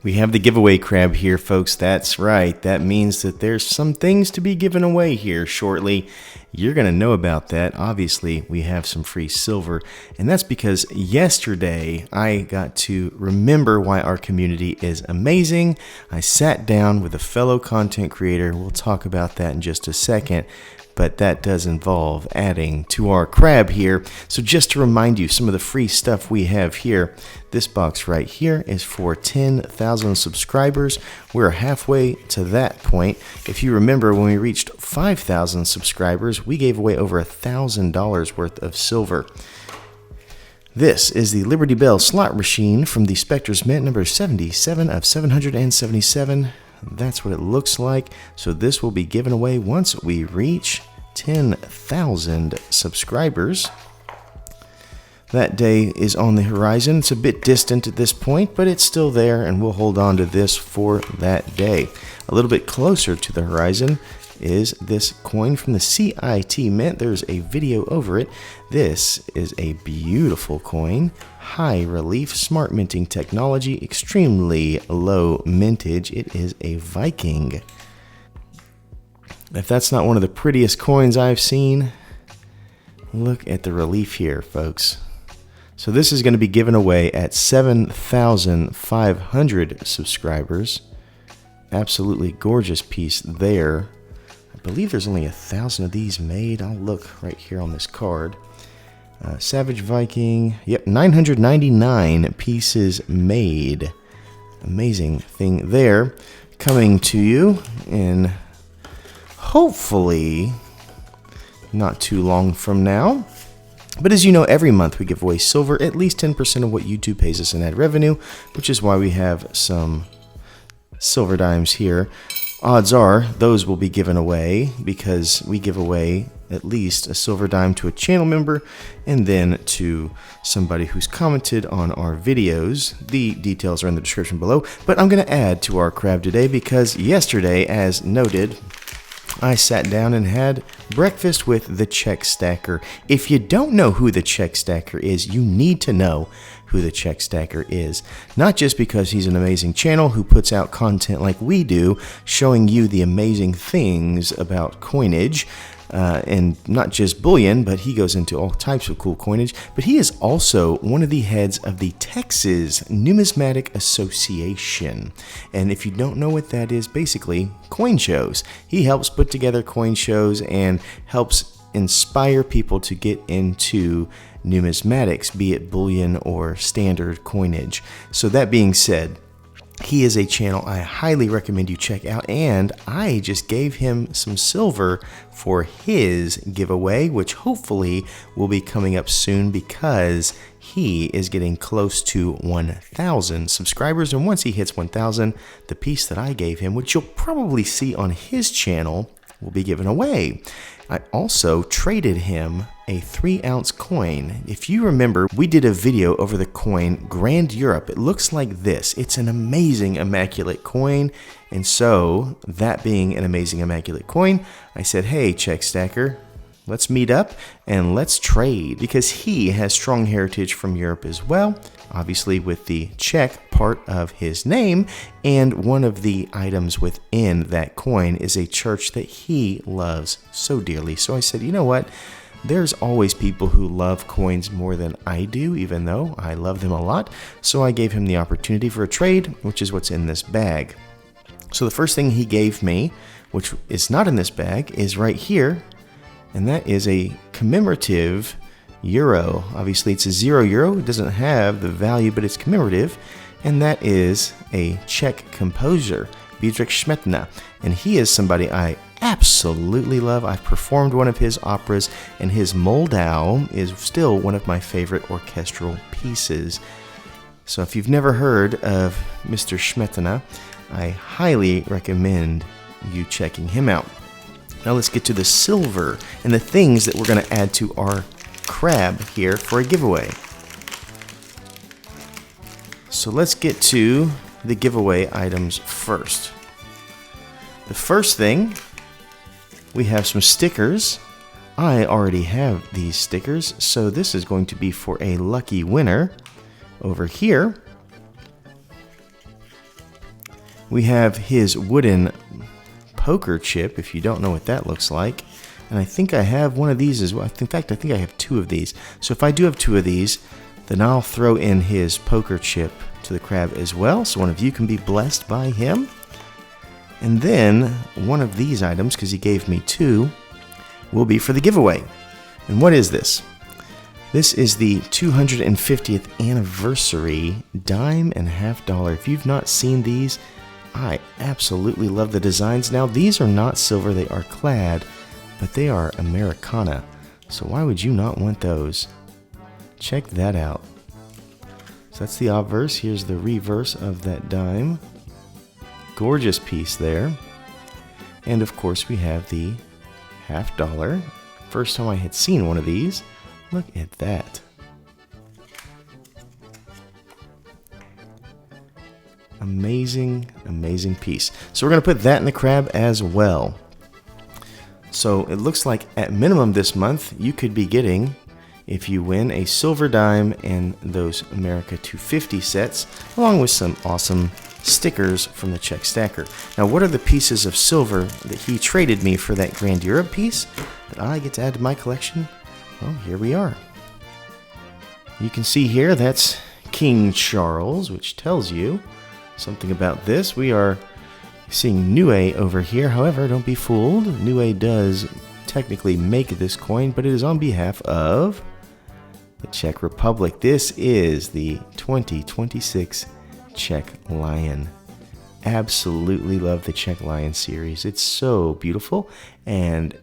We have the giveaway crab here, folks. That's right. That means that there's some things to be given away here shortly. You're going to know about that. Obviously, we have some free silver, and that's because yesterday I got to remember why our community is amazing. I sat down with a fellow content creator. We'll talk about that in just a second, but that does involve adding to our crab here. So just to remind you, some of the free stuff we have here, this box right here is for 10,000 subscribers. We're halfway to that point. If you remember, when we reached 5,000 subscribers, we gave away over $1,000 worth of silver. This is the Liberty Bell slot machine from the Spectre's Mint number 77 of 777. That's what it looks like. So this will be given away once we reach 10,000 subscribers. That day is on the horizon. It's a bit distant at this point, but it's still there, and we'll hold on to this for that day. A little bit closer to the horizon is this coin from the CIT Mint. There's a video over it. This is a beautiful coin. High relief, smart minting technology, extremely low mintage. It is a Viking. If that's not one of the prettiest coins I've seen, look at the relief here, folks. So this is going to be given away at 7,500 subscribers. Absolutely gorgeous piece there. I believe there's only 1,000 of these made. I'll look right here on this card. Savage Viking. Yep, 999 pieces made. Amazing thing there. Coming to you in hopefully not too long from now. But as you know, every month we give away silver, at least 10% of what YouTube pays us in ad revenue, which is why we have some silver dimes here. Odds are those will be given away because we give away at least a silver dime to a channel member and then to somebody who's commented on our videos. The details are in the description below, but I'm going to add to our crab today because yesterday, as noted, I sat down and had breakfast with the Czech Stacker. If you don't know who the Czech Stacker is, you need to know who the Czech Stacker is. Not just because he's an amazing channel who puts out content like we do, showing you the amazing things about coinage, and not just bullion, but he goes into all types of cool coinage. But he is also one of the heads of the Texas Numismatic Association. And if you don't know what that is, basically coin shows. He helps put together coin shows and helps inspire people to get into numismatics, be it bullion or standard coinage. So that being said, he is a channel I highly recommend you check out, and I just gave him some silver for his giveaway, which hopefully will be coming up soon because he is getting close to 1,000 subscribers, and once he hits 1,000, the piece that I gave him, which you'll probably see on his channel, will be given away. I also traded him a 3-ounce coin. If you remember, we did a video over the coin Grand Europe. It looks like this. It's an amazing, immaculate coin. And so, that being an amazing, immaculate coin, I said, hey, Czech Stacker, let's meet up and let's trade, because he has strong heritage from Europe as well, obviously with the Czech part of his name, and one of the items within that coin is a church that he loves so dearly. So I said, you know what? There's always people who love coins more than I do, even though I love them a lot. So I gave him the opportunity for a trade, which is what's in this bag. So the first thing he gave me, which is not in this bag, is right here. And that is a commemorative euro. Obviously, it's a €0. It doesn't have the value, but it's commemorative. And that is a Czech composer, Bedřich Smetana. And he is somebody I absolutely love. I've performed one of his operas, and his Moldau is still one of my favorite orchestral pieces. So if you've never heard of Mr. Smetana, I highly recommend you checking him out. Now let's get to the silver and the things that we're going to add to our crab here for a giveaway. So let's get to the giveaway items first. The first thing, we have some stickers. I already have these stickers, so this is going to be for a lucky winner over here. We have his wooden poker chip, if you don't know what that looks like. And I think I have one of these as well. In fact, I think I have 2 of these. So if I do have 2 of these, then I'll throw in his poker chip to the crab as well. So one of you can be blessed by him. And then one of these items, because he gave me 2, will be for the giveaway. And what is this? This is the 250th anniversary dime and half dollar. If you've not seen these, I absolutely love the designs. Now, these are not silver, they are clad, but they are Americana. So why would you not want those? Check that out. So that's the obverse. Here's the reverse of that dime. Gorgeous piece there. And of course we have the half dollar. First time I had seen one of these. Look at that. Amazing, amazing piece. So we're going to put that in the crab as well. So it looks like at minimum this month you could be getting, if you win, a silver dime and those America 250 sets, along with some awesome stickers from the Czech Stacker. Now, what are the pieces of silver that he traded me for that Grand Europe piece that I get to add to my collection? Well, here we are. You can see here that's King Charles, which tells you something about this. We are seeing Niue over here. However, don't be fooled. Niue does technically make this coin, but it is on behalf of the Czech Republic. This is the 2026 Czech Lion. Absolutely love the Czech Lion series. It's so beautiful, and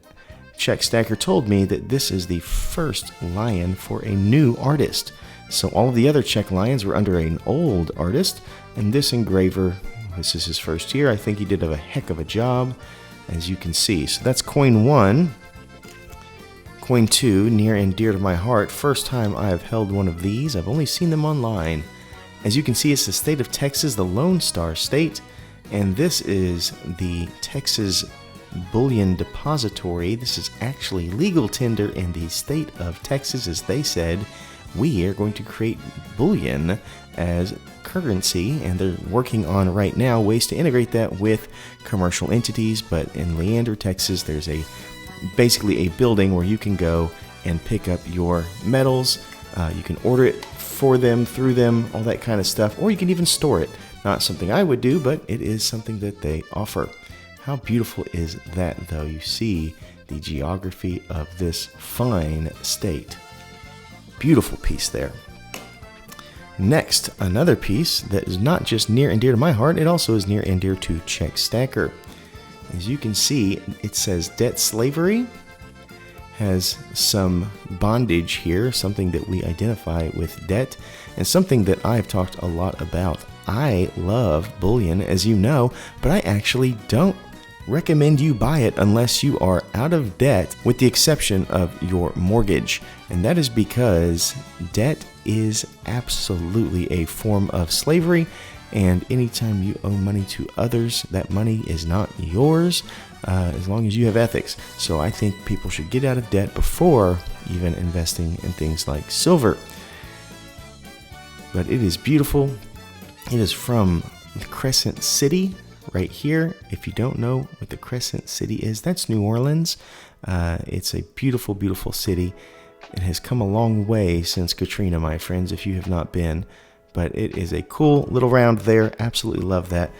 Czech Stacker told me that this is the first lion for a new artist. So all of the other Czech Lions were under an old artist, and this engraver, this is his first year. I think he did a heck of a job, as you can see. So that's coin 1. Coin 2, near and dear to my heart. First time I have held one of these. I've only seen them online. As you can see, it's the state of Texas, the Lone Star State, and this is the Texas Bullion Depository. This is actually legal tender in the state of Texas, as they said, we are going to create bullion as currency, and they're working on right now ways to integrate that with commercial entities. But in Leander, Texas, there's basically a building where you can go and pick up your metals. You can order it for them, through them, all that kind of stuff, or you can even store it. Not something I would do, but it is something that they offer. How beautiful is that, though? You see the geography of this fine state. Beautiful piece there. Next, another piece that is not just near and dear to my heart, it also is near and dear to Czech Stacker. As you can see, it says debt slavery. Has some bondage here, something that we identify with debt, and something that I've talked a lot about. I love bullion, as you know, but I actually don't recommend you buy it unless you are out of debt, with the exception of your mortgage. And that is because debt is absolutely a form of slavery, and anytime you owe money to others, that money is not yours, as long as you have ethics. So I think people should get out of debt before even investing in things like silver. But it is beautiful. It is from the Crescent City right here. If you don't know what the Crescent City is, that's New Orleans. It's a beautiful, beautiful city. It has come a long way since Katrina, my friends, if you have not been. But it is a cool little round there. Absolutely love that.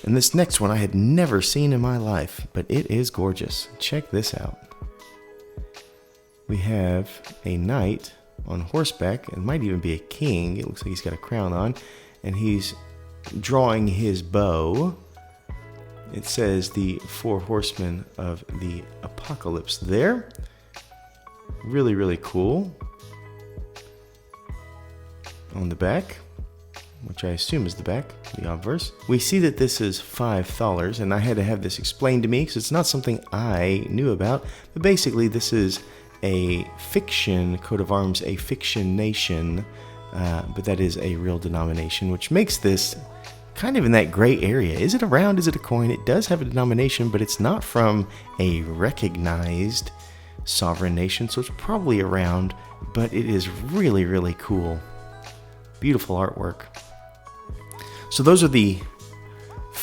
And this next one I had never seen in my life, but it is gorgeous. Check this out. We have a knight on horseback. It might even be a king. It looks like he's got a crown on, and he's drawing his bow. It says the 4 horsemen of the apocalypse there. Really, really cool. On the back, which I assume is the back, the obverse, we see that this is $5, and I had to have this explained to me because it's not something I knew about. But basically, this is a fiction coat of arms, a fiction nation, but that is a real denomination, which makes this kind of in that gray area. Is it a round? Is it a coin? It does have a denomination, but it's not from a recognized sovereign nation, so it's probably a round, but it is really, really cool. Beautiful artwork. So those are the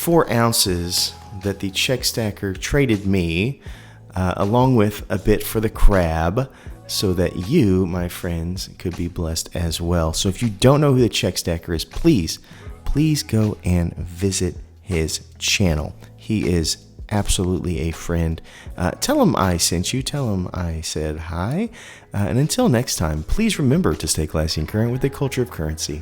4 ounces that the check stacker traded me, along with a bit for the crab, so that you, my friends, could be blessed as well. So if you don't know who the check stacker is, please go and visit his channel. He is absolutely a friend. Tell him I sent you. Tell him I said hi. And until next time, please remember to stay classy and current with the culture of currency.